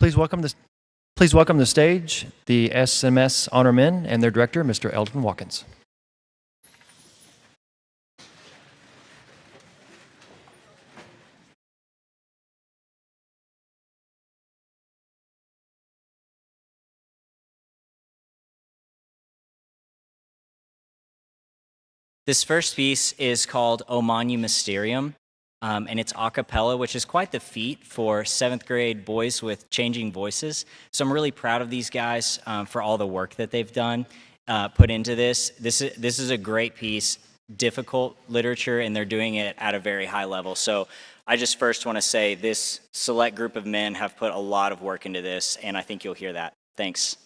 Please welcome the stage the SMS Honor Men and their director, Mr. Eldon Watkins. This first piece is called O Manu Mysterium, and it's a cappella, which is quite the feat for 7th grade boys with changing voices. So I'm really proud of these guys for all the work that they've done, put into this. This is a great piece, difficult literature, and they're doing it at a very high level. So I just first want to say this select group of men have put a lot of work into this, and I think you'll hear that. Thanks.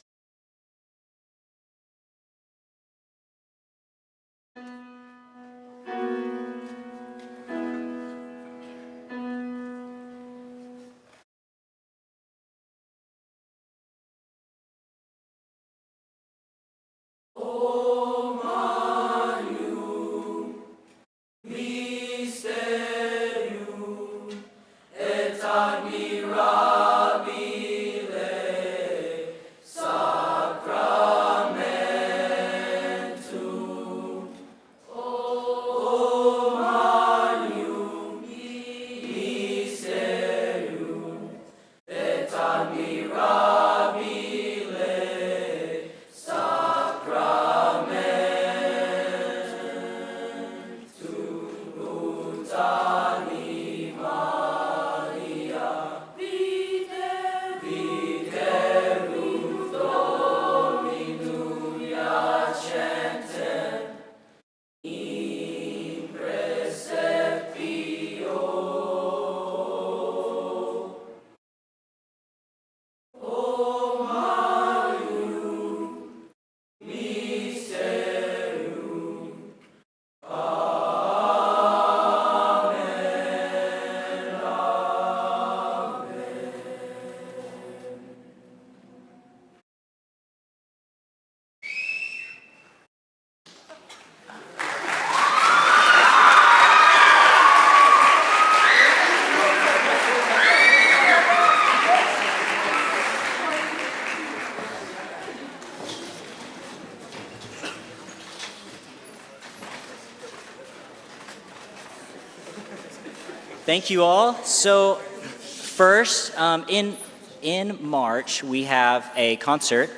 Thank you all. So first, in March, we have a concert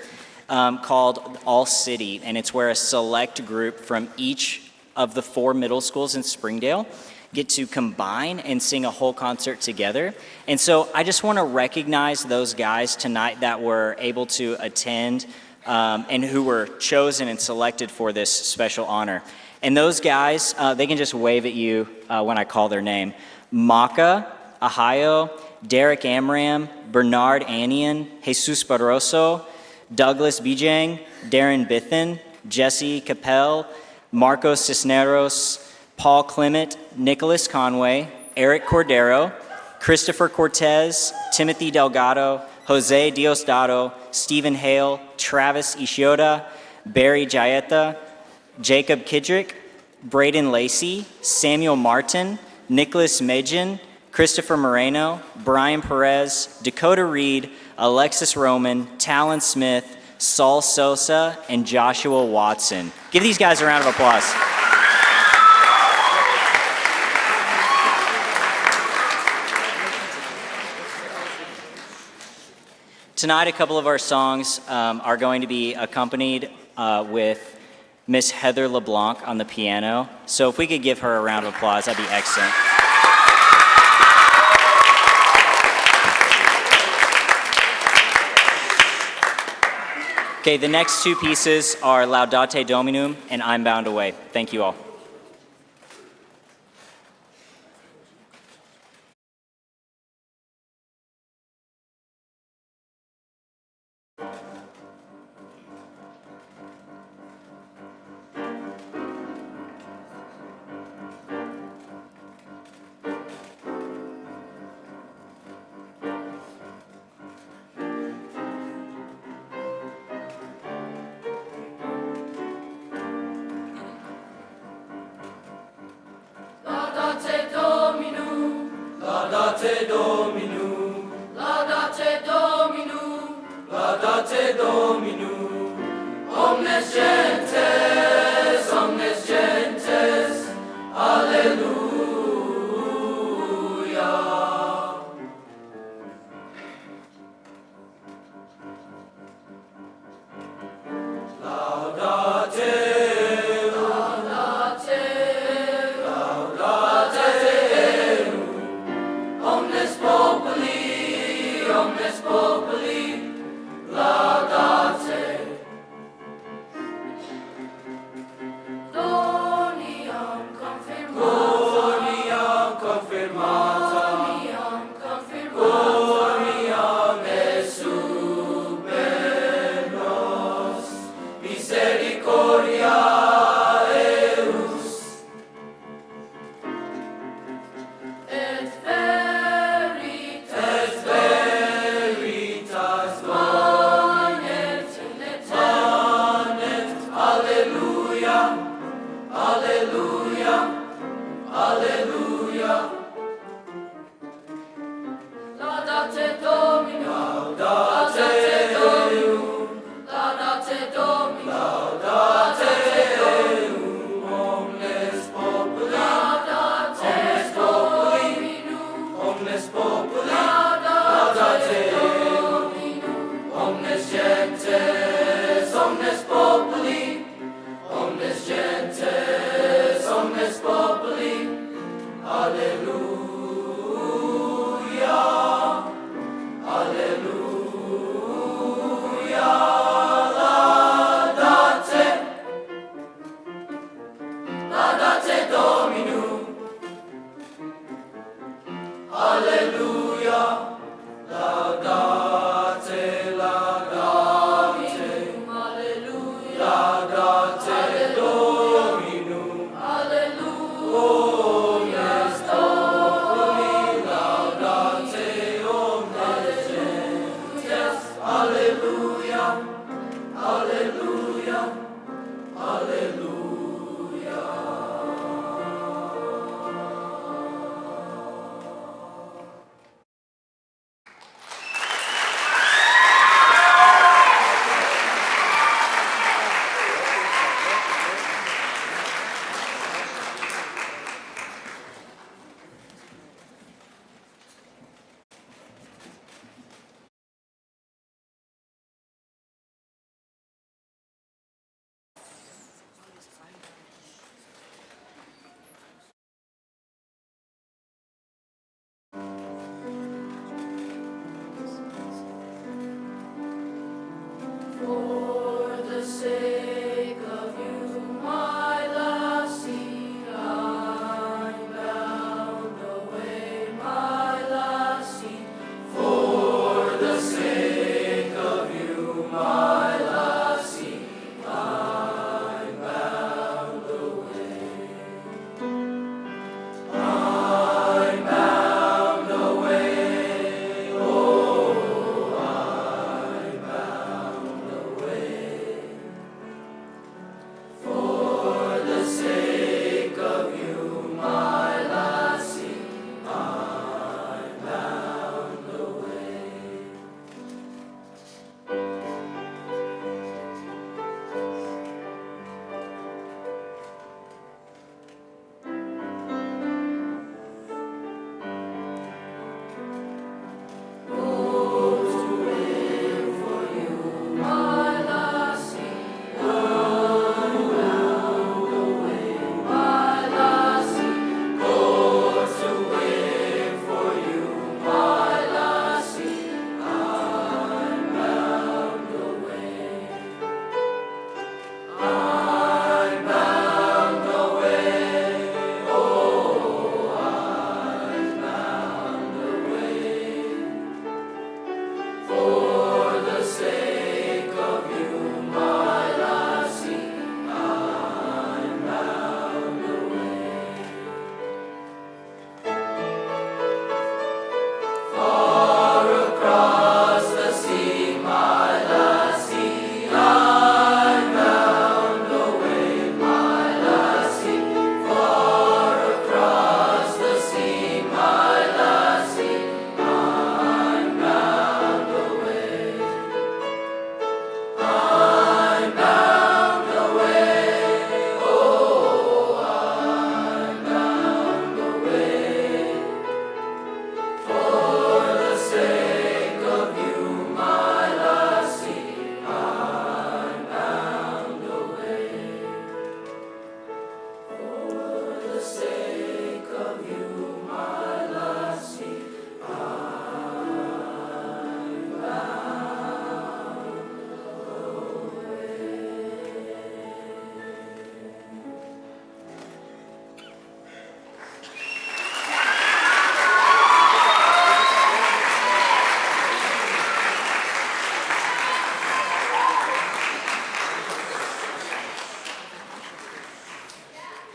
called All City, and it's where a select group from each of the 4 middle schools in Springdale get to combine and sing a whole concert together. And so I just want to recognize those guys tonight that were able to attend and who were chosen and selected for this special honor. And those guys, they can just wave at you when I call their name. Maka, Ahio, Derek Amram, Bernard Anian, Jesus Barroso, Douglas Bijang, Darren Bithen, Jesse Capel, Marcos Cisneros, Paul Clement, Nicholas Conway, Eric Cordero, Christopher Cortez, Timothy Delgado, Jose Diosdado, Stephen Hale, Travis Ishioda, Barry Jayeta, Jacob Kidrick, Braden Lacey, Samuel Martin, Nicholas Majin, Christopher Moreno, Brian Perez, Dakota Reed, Alexis Roman, Talon Smith, Saul Sosa, and Joshua Watson. Give these guys a round of applause. Tonight, a couple of our songs are going to be accompanied with Miss Heather LeBlanc on the piano. So if we could give her a round of applause, that'd be excellent. Okay, the next 2 pieces are Laudate Dominum and I'm Bound Away. Thank you all. Laudate Domino, Laudate Domino.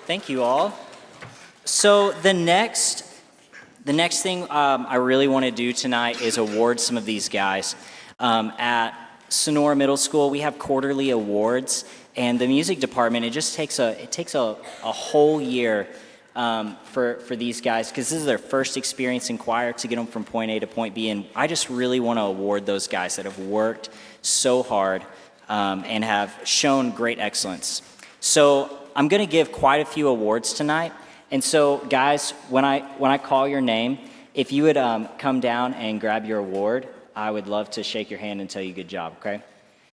Thank you all. So the next thing I really want to do tonight is award some of these guys. At Sonora Middle School, we have quarterly awards, and the music department, it takes a whole year for these guys, because this is their first experience in choir, to get them from point A to point B, and I just really want to award those guys that have worked so hard and have shown great excellence. So I'm going to give quite a few awards tonight, and so guys, when I call your name, if you would come down and grab your award, I would love to shake your hand and tell you good job, okay?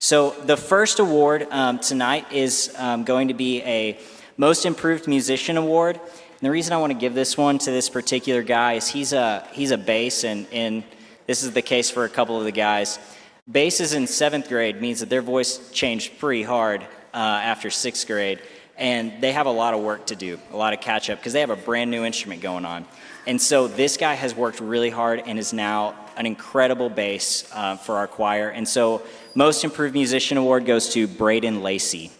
So the first award tonight is going to be a Most Improved Musician Award. And the reason I want to give this one to this particular guy is he's a bass, and this is the case for a couple of the guys. Basses in 7th grade means that their voice changed pretty hard after 6th grade, and they have a lot of work to do, a lot of catch up, because they have a brand new instrument going on. And so this guy has worked really hard and is now an incredible bass for our choir. And so Most Improved Musician Award goes to Braden Lacey.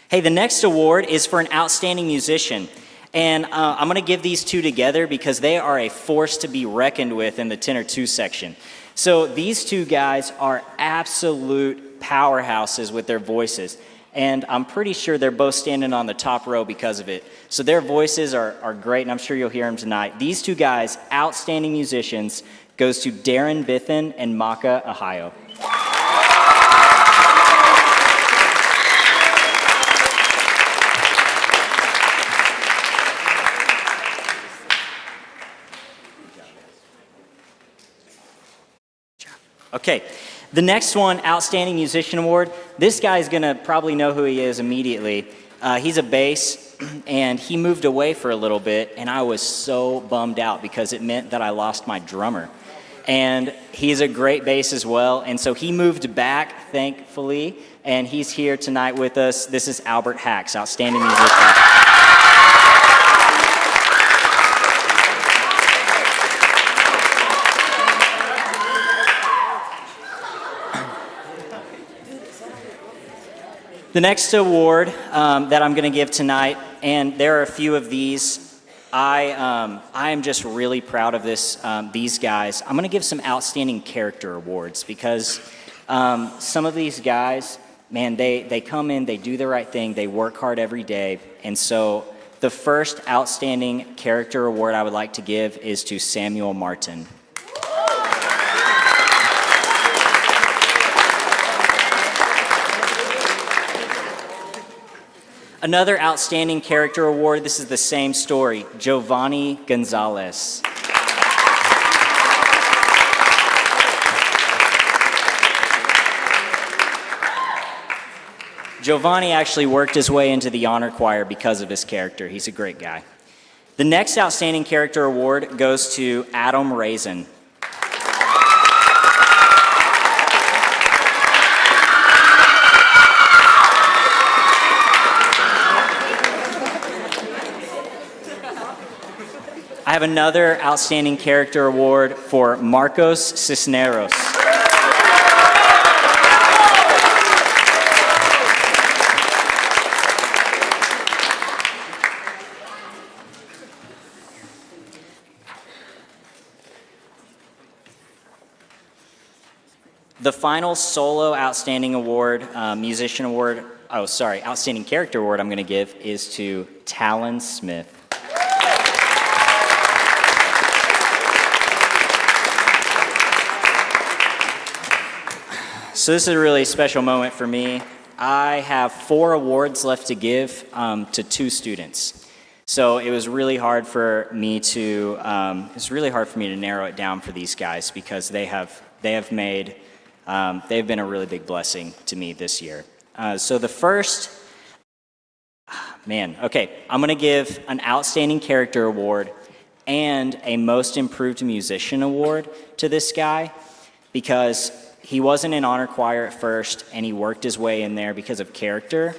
Hey, the next award is for an outstanding musician. And I'm going to give these two together because they are a force to be reckoned with in the tenor 2 section. So these two guys are absolute powerhouses with their voices. And I'm pretty sure they're both standing on the top row because of it. So their voices are great, and I'm sure you'll hear them tonight. These two guys, outstanding musicians, goes to Darren Bithen and Maka Ohio. Okay, the next one, Outstanding Musician Award. This guy's gonna probably know who he is immediately. He's a bass, and he moved away for a little bit, and I was so bummed out because it meant that I lost my drummer. And he's a great bass as well, and so he moved back, thankfully, and he's here tonight with us. This is Albert Hacks, Outstanding Musician. The next award that I'm going to give tonight, and there are a few of these, I am just really proud of these guys. I'm going to give some Outstanding Character Awards because some of these guys, man, they come in, they do the right thing, they work hard every day, and so the first Outstanding Character Award I would like to give is to Samuel Martin. Another Outstanding Character Award, this is the same story, Giovanni Gonzalez. Giovanni actually worked his way into the honor choir because of his character. He's a great guy. The next Outstanding Character Award goes to Adam Raisin. I have another Outstanding Character Award for Marcos Cisneros. The final solo Outstanding Award, Musician Award, Outstanding Character Award I'm going to give is to Talon Smith. So this is a really special moment for me. I have 4 awards left to give to 2 students. So it was really hard for me to narrow it down for these guys because they've been a really big blessing to me this year. So the first, I'm gonna give an Outstanding Character Award and a Most Improved Musician Award to this guy because he wasn't in honor choir at first, and he worked his way in there because of character.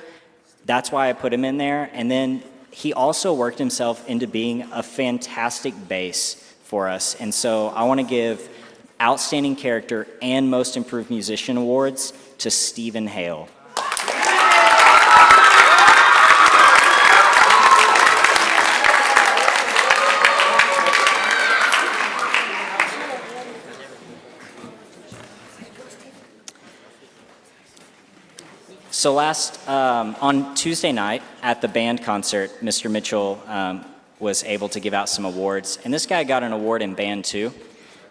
That's why I put him in there. And then he also worked himself into being a fantastic bass for us. And so I want to give Outstanding Character and Most Improved Musician awards to Stephen Hale. So on Tuesday night at the band concert, Mr. Mitchell was able to give out some awards. And this guy got an award in band too,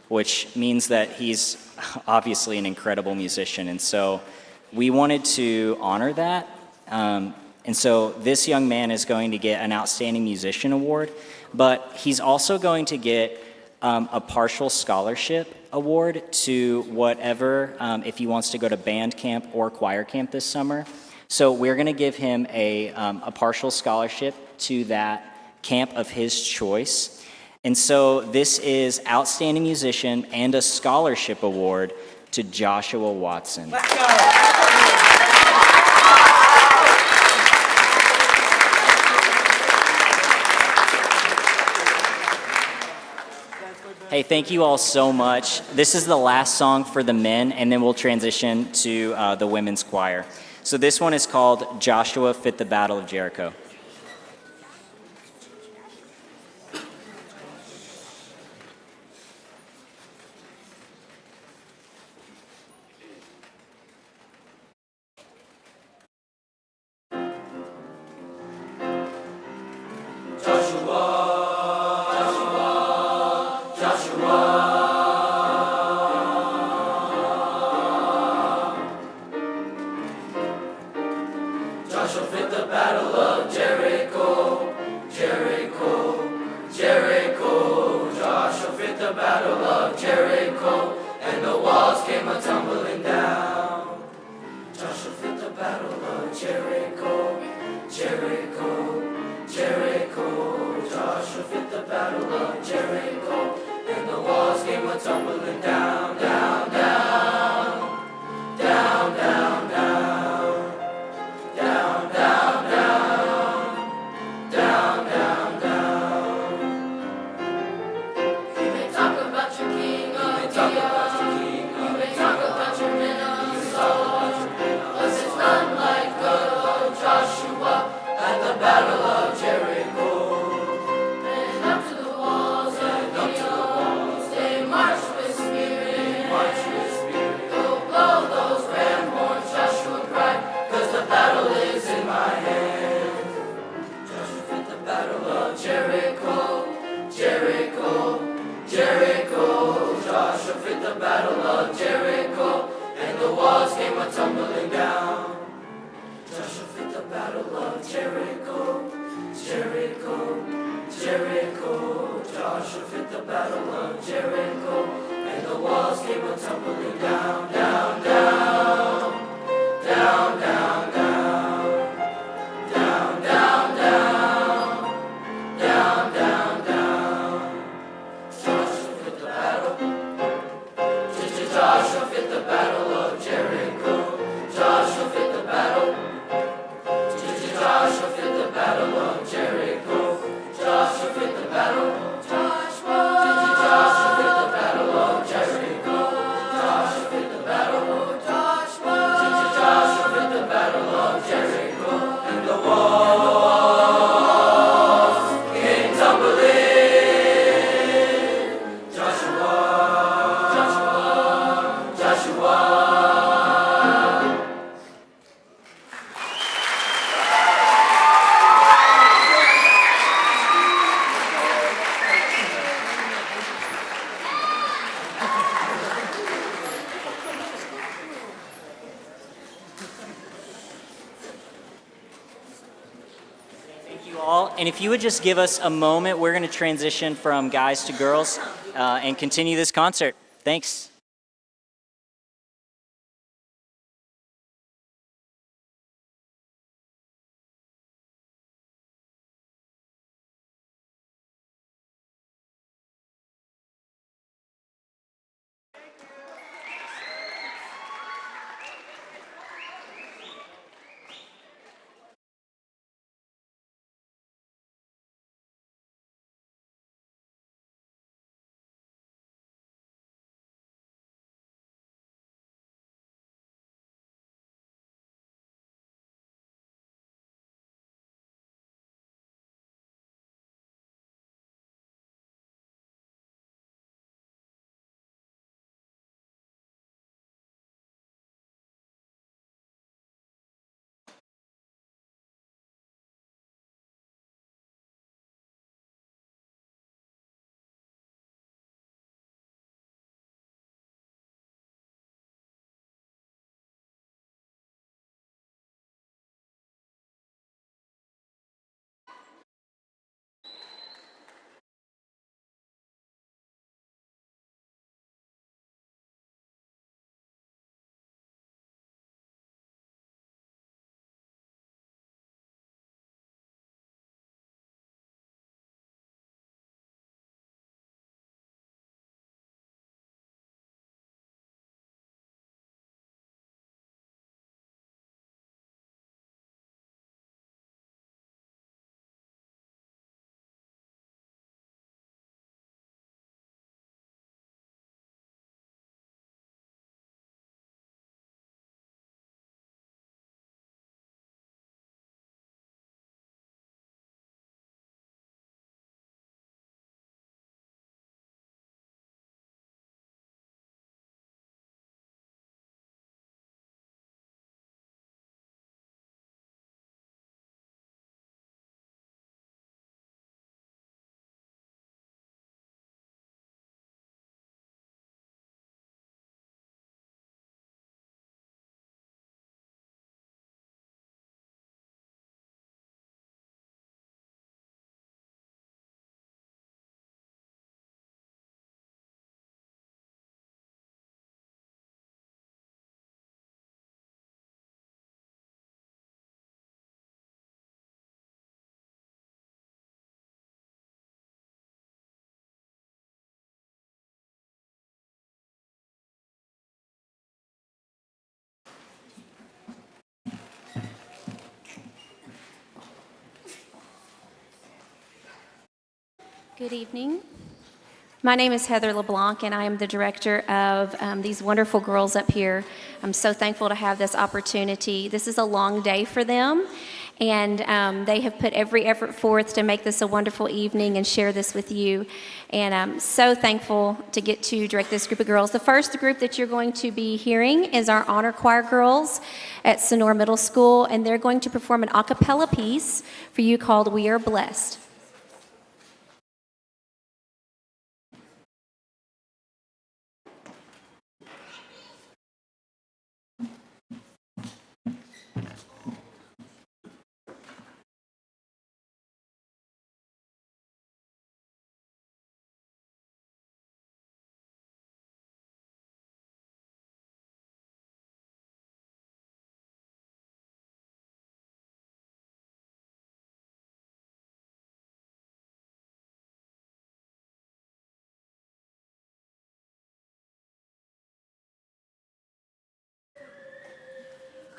which means that he's obviously an incredible musician. And so we wanted to honor that. And so this young man is going to get an Outstanding Musician Award, but he's also going to get a partial scholarship award to whatever, if he wants to go to band camp or choir camp this summer. So we're going to give him a partial scholarship to that camp of his choice. And so this is Outstanding Musician and a scholarship award to Joshua Watson. Let's go. Hey, thank you all so much. This is the last song for the men, and then we'll transition to the women's choir. So this one is called Joshua Fit the Battle of Jericho. And if you would just give us a moment, we're going to transition from guys to girls and continue this concert. Thanks. Good evening. My name is Heather LeBlanc, and I am the director of these wonderful girls up here. I'm so thankful to have this opportunity. This is a long day for them, and they have put every effort forth to make this a wonderful evening and share this with you. And I'm so thankful to get to direct this group of girls. The first group that you're going to be hearing is our honor choir girls at Sonora Middle School, and they're going to perform an a cappella piece for you called "We Are Blessed."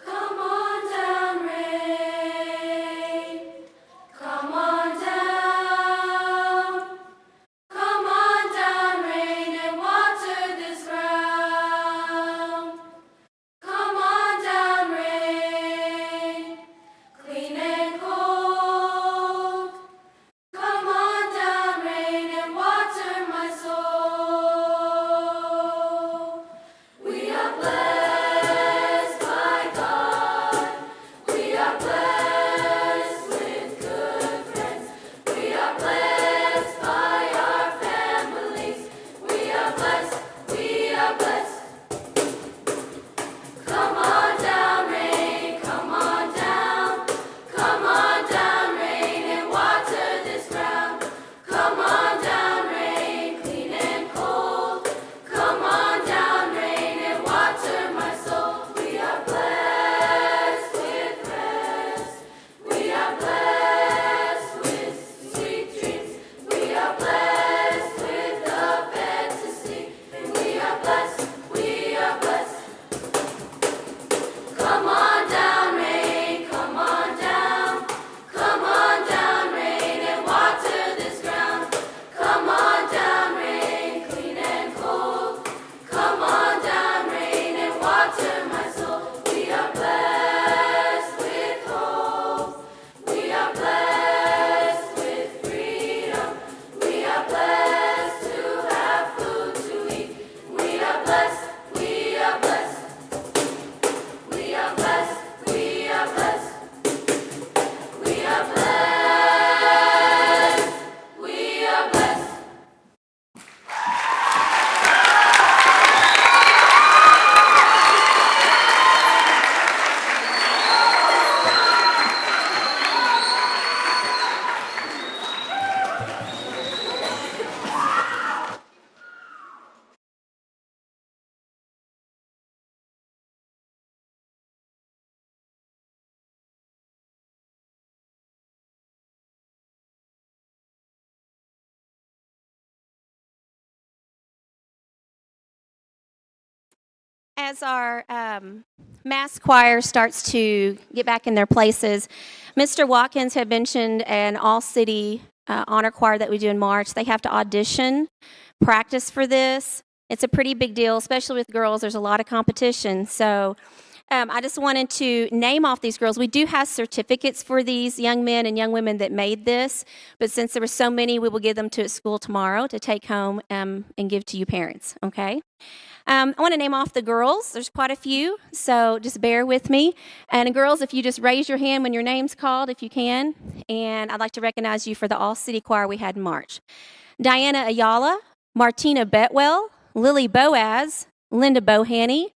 Come on down, rain. Come on down. Come on down, rain, and water this ground. Come on down, rain, clean and cold. Come on down, rain, and water my soul. We are blessed by God. We are blessed with good friends. We are blessed by our families. We are blessed. We are blessed. Come on down, rain. Come on down. Come on down, rain, and water this ground. Come on down, rain, clean and cold. Come on down, rain, and water my soul. We are blessed with rest. We are blessed with sweet dreams. We are blessed with a bed to sleep. We are blessed. We are blessed. Come on down, rain. Come on down. Come on down, rain, and water this ground. Come on down, rain, clean and cold. Come on down, rain, and water my soul. We are blessed with hope. We are blessed with freedom. We are blessed to have food to eat. We are blessed. We are blessed. We are blessed. We are blessed. We are blessed. We are blessed. As our mass choir starts to get back in their places, Mr. Watkins had mentioned an all-city honor choir that we do in March. They have to audition, practice for this. It's a pretty big deal, especially with girls. There's a lot of competition. So I just wanted to name off these girls. We do have certificates for these young men and young women that made this, but since there were so many, we will give them to at school tomorrow to take home and give to you parents, okay? I want to name off the girls. There's quite a few, so just bear with me. And girls, if you just raise your hand when your name's called, if you can. And I'd like to recognize you for the all-city choir we had in March. Diana Ayala, Martina Betwell, Lily Boaz, Linda Bohaney,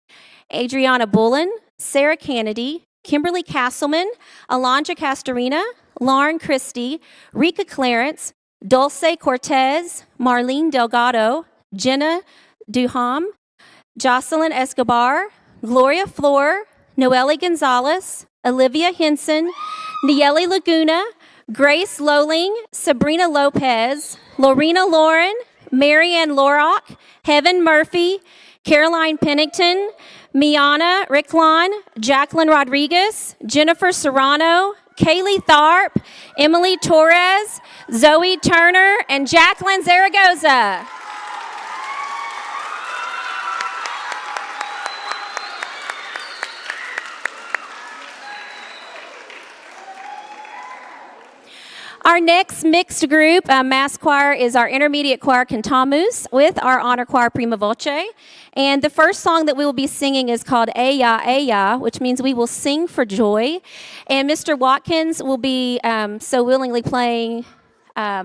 Adriana Bullen, Sarah Kennedy, Kimberly Castleman, Alondra Castorina, Lauren Christie, Rika Clarence, Dulce Cortez, Marlene Delgado, Jenna Duham, Jocelyn Escobar, Gloria Flor, Noelle Gonzalez, Olivia Henson, Nieli Laguna, Grace Lowling, Sabrina Lopez, Lorena Lauren, Marianne Lorock, Heaven Murphy, Caroline Pennington, Miana Ricklon, Jacqueline Rodriguez, Jennifer Serrano, Kaylee Tharp, Emily Torres, Zoe Turner, and Jacqueline Zaragoza. Our next mixed group, mass choir, is our intermediate choir Cantamus with our honor choir Prima Voce. And the first song that we will be singing is called Eya, Eya, which means we will sing for joy. And Mr. Watkins will be so willingly playing,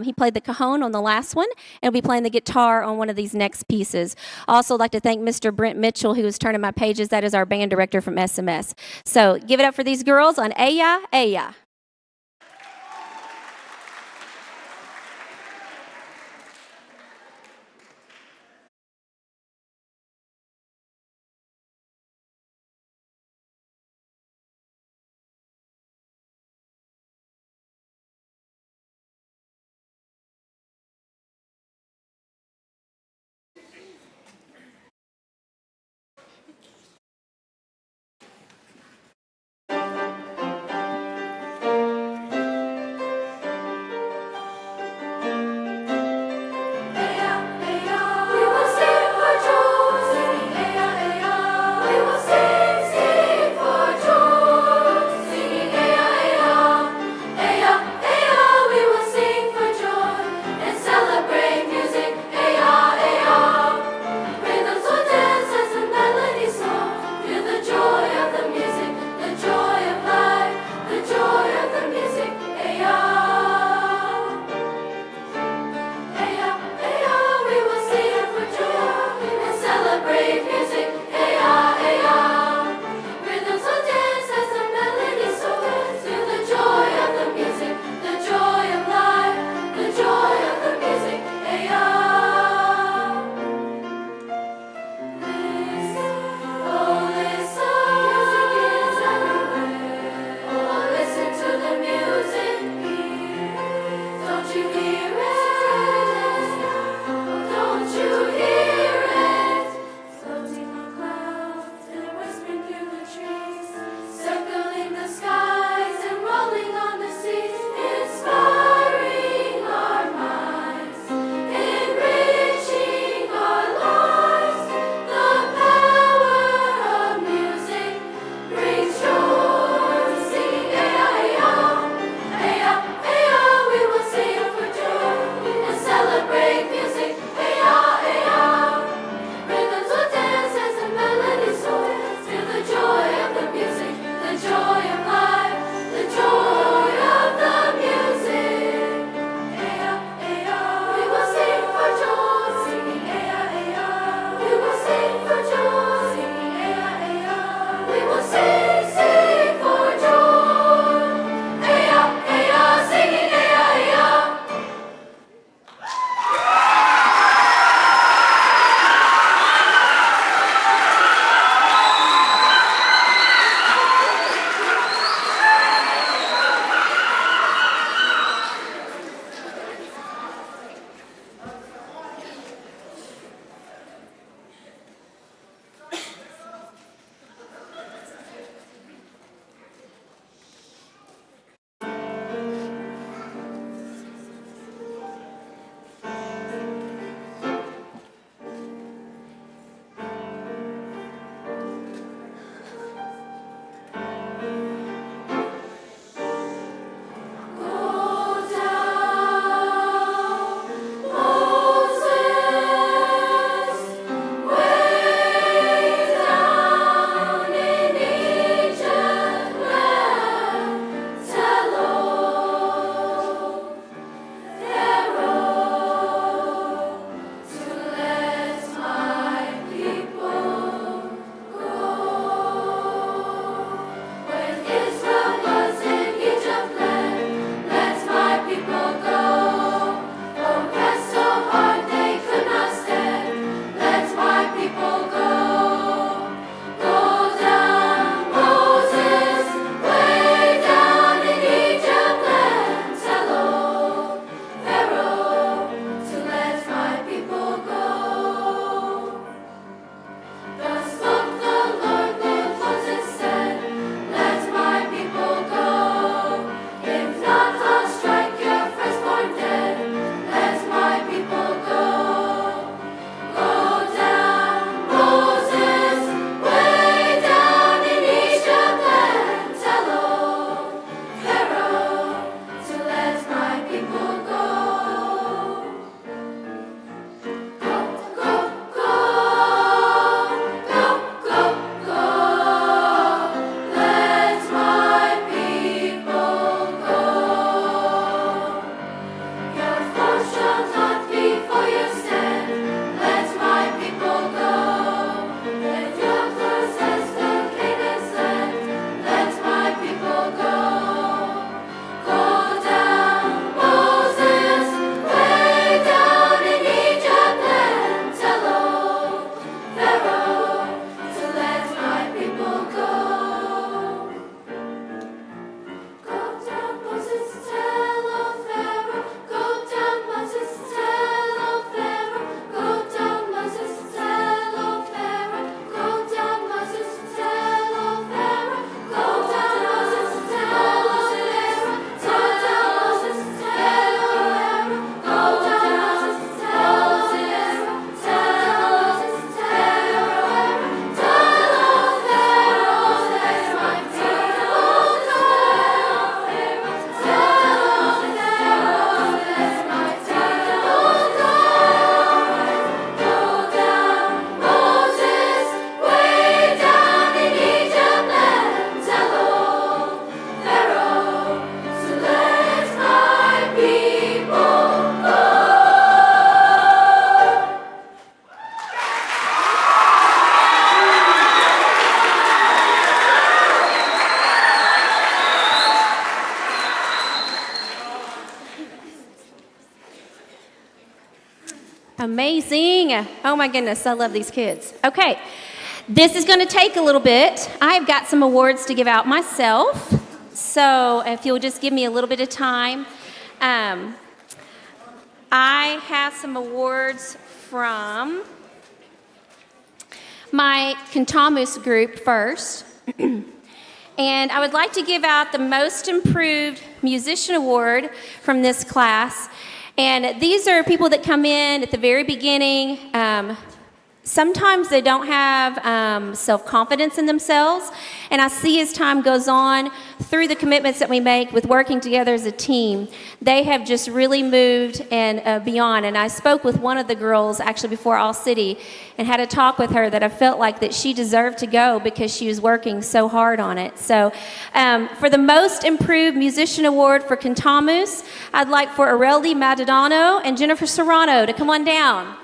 he played the cajon on the last one, and will be playing the guitar on one of these next pieces. Also like to thank Mr. Brent Mitchell, who is turning my pages. That is our band director from SMS. So give it up for these girls on Eya, Eya. Amazing. Oh my goodness, I love these kids. Okay, this is going to take a little bit. I've got some awards to give out myself. So if you'll just give me a little bit of time. I have some awards from my Cantamus group first. And I would like to give out the Most Improved Musician Award from this class. And these are people that come in at the very beginning. Sometimes they don't have self-confidence in themselves. And I see as time goes on, through the commitments that we make with working together as a team, they have just really moved and beyond. And I spoke with one of the girls actually before All City and had a talk with her that I felt like that she deserved to go because she was working so hard on it. So for the Most Improved Musician Award for Cantamus, I'd like for Areldi Madadano and Jennifer Serrano to come on down.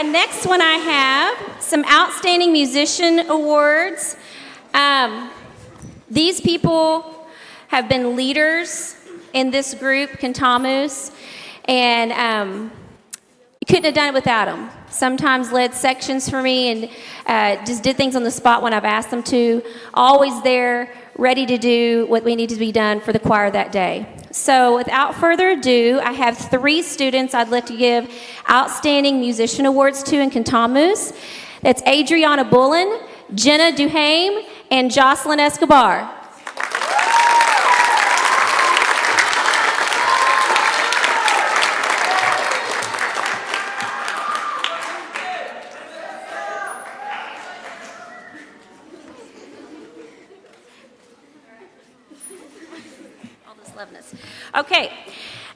Next one I have some Outstanding Musician Awards. These people have been leaders in this group, Cantamus, and couldn't have done it without them. Sometimes led sections for me and just did things on the spot when I've asked them to. Always there, ready to do what we need to be done for the choir that day. So without further ado, I have 3 students I'd like to give Outstanding Musician Awards to in Cantamus. That's Adriana Bullen, Jenna Duhame, and Jocelyn Escobar. Okay,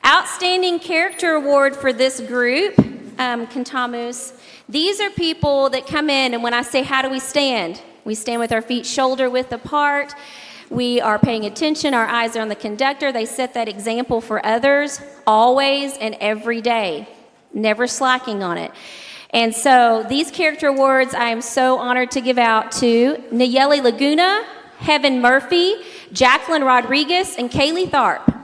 Outstanding Character Award for this group, Cantamus. These are people that come in, and when I say how do we stand with our feet shoulder width apart. We are paying attention. Our eyes are on the conductor. They set that example for others always and every day, never slacking on it. And so these character awards I am so honored to give out to Nayeli Laguna, Heaven Murphy, Jacqueline Rodriguez, and Kaylee Tharp.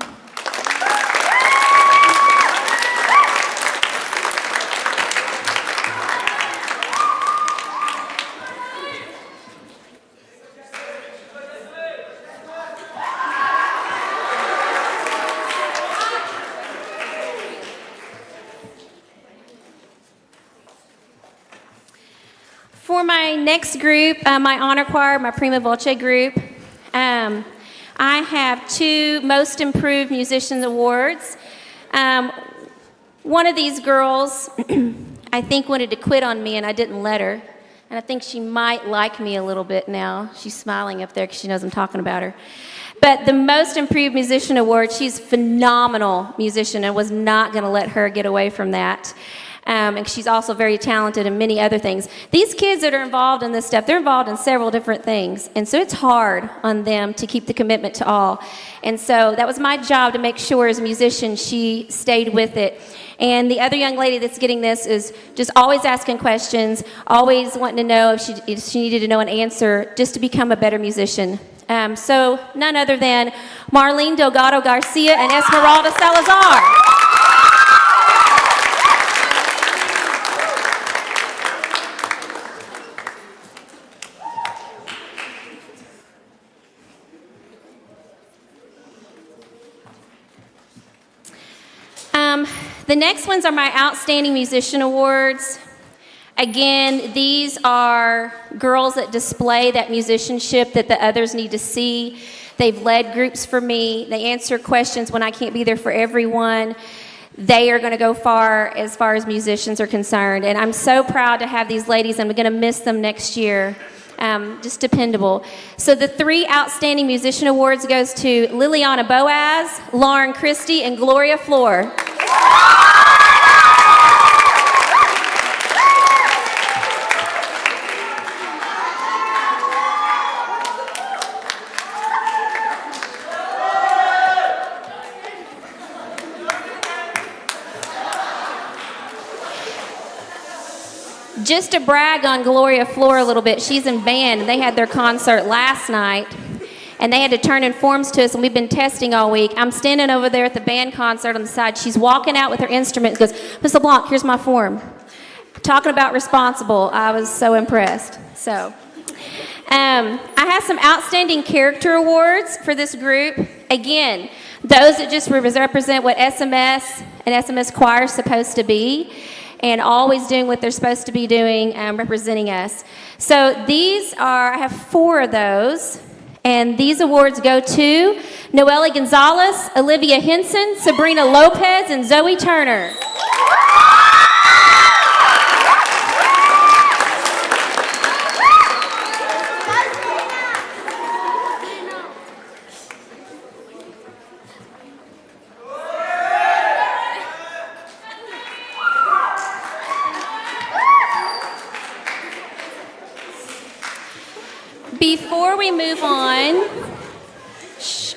For my next group, my honor choir, my prima voce group, I have 2 Most Improved Musicians Awards. One of these girls, I think, wanted to quit on me, and I didn't let her. And I think she might like me a little bit now. She's smiling up there because she knows I'm talking about her. But the Most Improved Musician Award, she's a phenomenal musician and was not going to let her get away from that. And she's also very talented in many other things. These kids that are involved in this stuff, they're involved in several different things. And so it's hard on them to keep the commitment to all. And so that was my job to make sure as a musician she stayed with it. And the other young lady that's getting this is just always asking questions, always wanting to know if she needed to know an answer just to become a better musician. So none other than Marlene Delgado Garcia and Esmeralda Salazar. The next ones are my Outstanding Musician Awards. Again, these are girls that display that musicianship that the others need to see. They've led groups for me. They answer questions when I can't be there for everyone. They are going to go far as musicians are concerned. And I'm so proud to have these ladies. I'm going to miss them next year. Just dependable. So the 3 Outstanding Musician Awards goes to Liliana Boaz, Lauren Christie, and Gloria Floor. Just to brag on Gloria Flora a little bit, she's in band, and they had their concert last night, and they had to turn in forms to us, and we've been testing all week. I'm standing over there at the band concert on the side. She's walking out with her instrument and goes, "Miss LeBlanc, here's my form." Talking about responsible, I was so impressed. So, I have some outstanding character awards for this group. Again, those that just represent what SMS and SMS choir is supposed to be, and always doing what they're supposed to be doing, representing us. So I have 4 of those, and these awards go to Noelle Gonzalez, Olivia Henson, Sabrina Lopez, and Zoe Turner. Before we move on,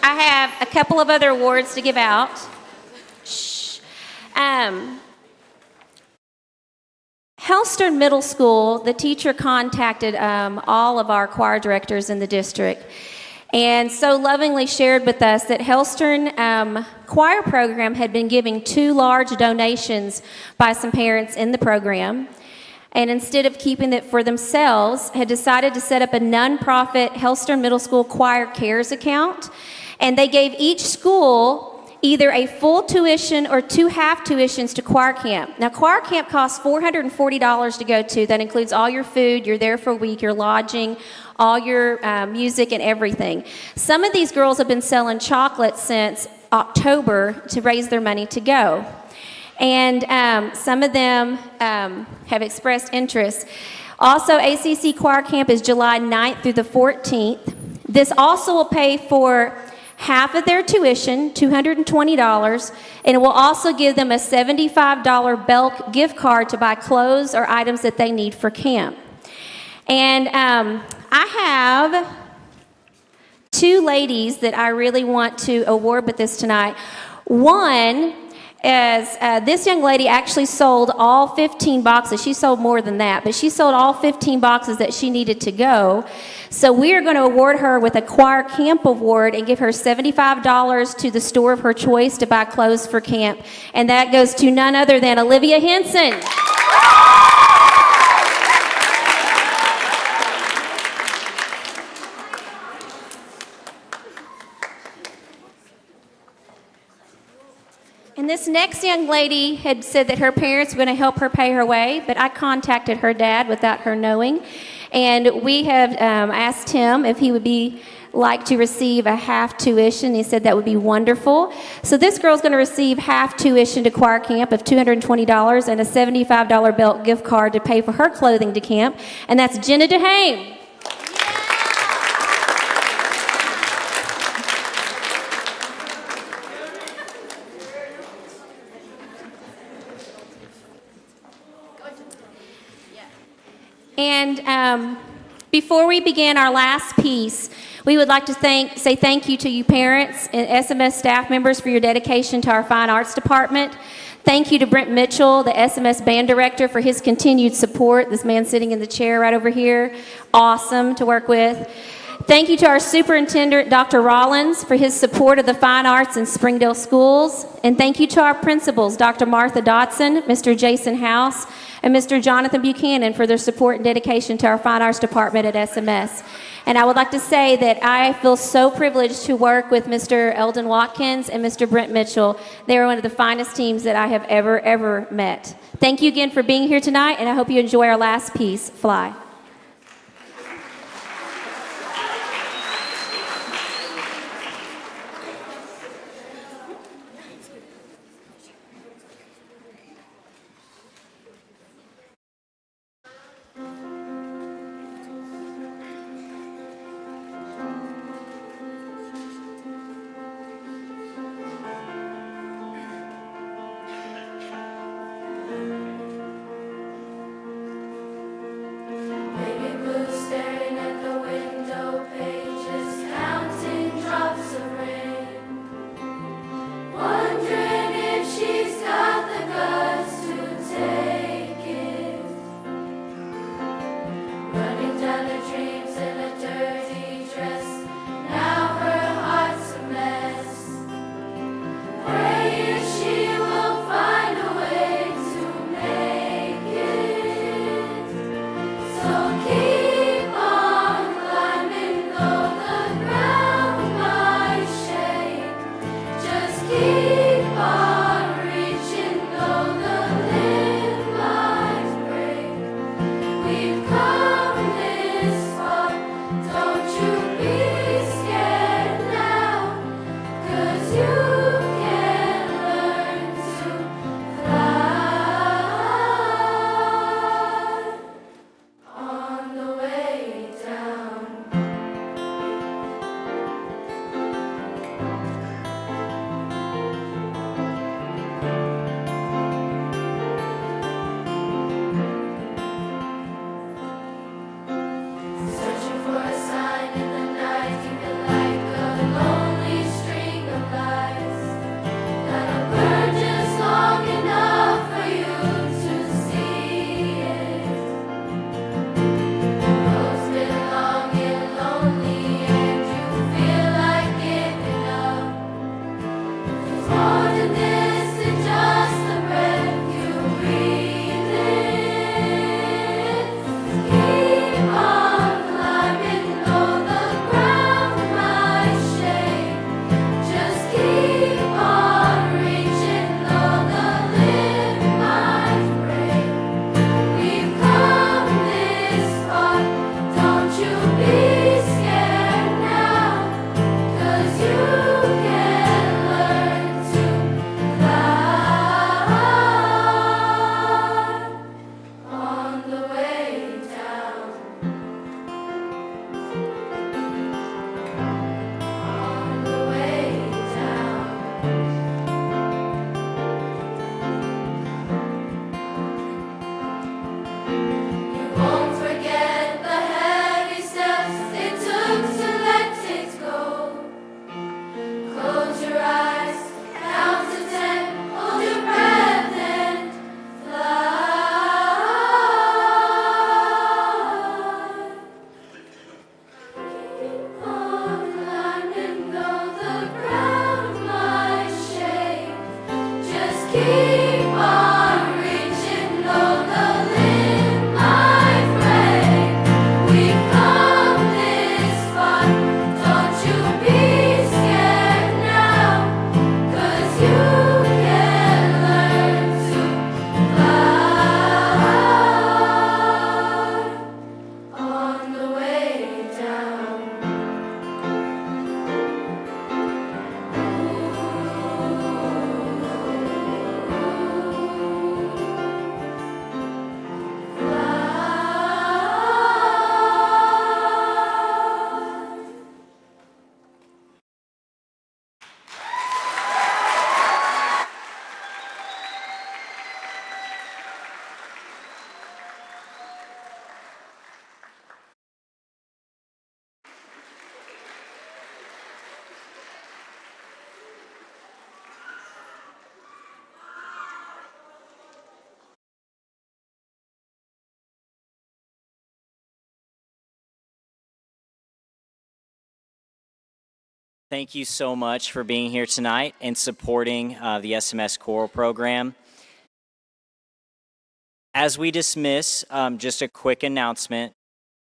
I have a couple of other awards to give out. Hellstern Middle School, the teacher contacted all of our choir directors in the district and so lovingly shared with us that Hellstern choir program had been giving 2 large donations by some parents in the program, and instead of keeping it for themselves, had decided to set up a nonprofit Hellstern Middle School Choir Cares account, and they gave each school either a full tuition or 2 half tuitions to choir camp. Now, choir camp costs $440 to go to. That includes all your food, you're there for a week, your lodging, all your music and everything. Some of these girls have been selling chocolate since October to raise their money to go. And some of them have expressed interest. Also, ACC Choir Camp is July 9th through the 14th. This also will pay for half of their tuition, $220, and it will also give them a $75 Belk gift card to buy clothes or items that they need for camp. And I have 2 ladies that I really want to award with this tonight. One is this young lady actually sold all 15 boxes. She sold more than that, but she sold all 15 boxes that she needed to go. So we are going to award her with a choir camp award and give her $75 to the store of her choice to buy clothes for camp. And that goes to none other than Olivia Henson. And this next young lady had said that her parents were going to help her pay her way, but I contacted her dad without her knowing. And we have asked him if he would like to receive a half tuition. He said that would be wonderful. So this girl's going to receive half tuition to choir camp of $220 and a $75 Belk gift card to pay for her clothing to camp. And that's Jenna DeHame. And before we begin our last piece, we would like to say thank you to you parents and SMS staff members for your dedication to our fine arts department. Thank you to Brent Mitchell, the SMS band director, for his continued support. This man sitting in the chair right over here, awesome to work with. Thank you to our superintendent, Dr. Rollins, for his support of the fine arts in Springdale schools. And thank you to our principals, Dr. Martha Dotson, Mr. Jason House, and Mr. Jonathan Buchanan for their support and dedication to our fine arts department at SMS. And I would like to say that I feel so privileged to work with Mr. Eldon Watkins and Mr. Brent Mitchell. They are one of the finest teams that I have ever met. Thank you again for being here tonight, and I hope you enjoy our last piece, Fly. you be scared now, 'cause you can learn to fly on the way down. On the way down. You won't forget the heavy steps it took to let it go. Close your eyes, count to 10, hold your breath and fly. Keep on climbing though the ground might shake. Just keep on reaching though the limb might break. We've come this far, don't you be scared now, 'cause you can learn to fly on the way down. Thank you so much for being here tonight and supporting the SMS choral program. As we dismiss, just a quick announcement.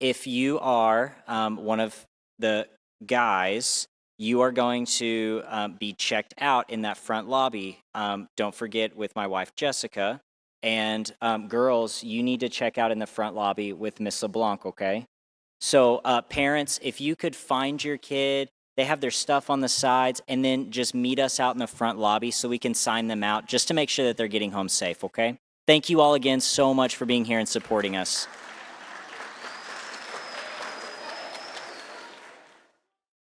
If you are one of the guys, you are going to be checked out in that front lobby. Don't forget with my wife, Jessica. And girls, you need to check out in the front lobby with Miss LeBlanc, okay? So parents, if you could find your kid, they have their stuff on the sides, and then just meet us out in the front lobby so we can sign them out just to make sure that they're getting home safe, okay? Thank you all again so much for being here and supporting us.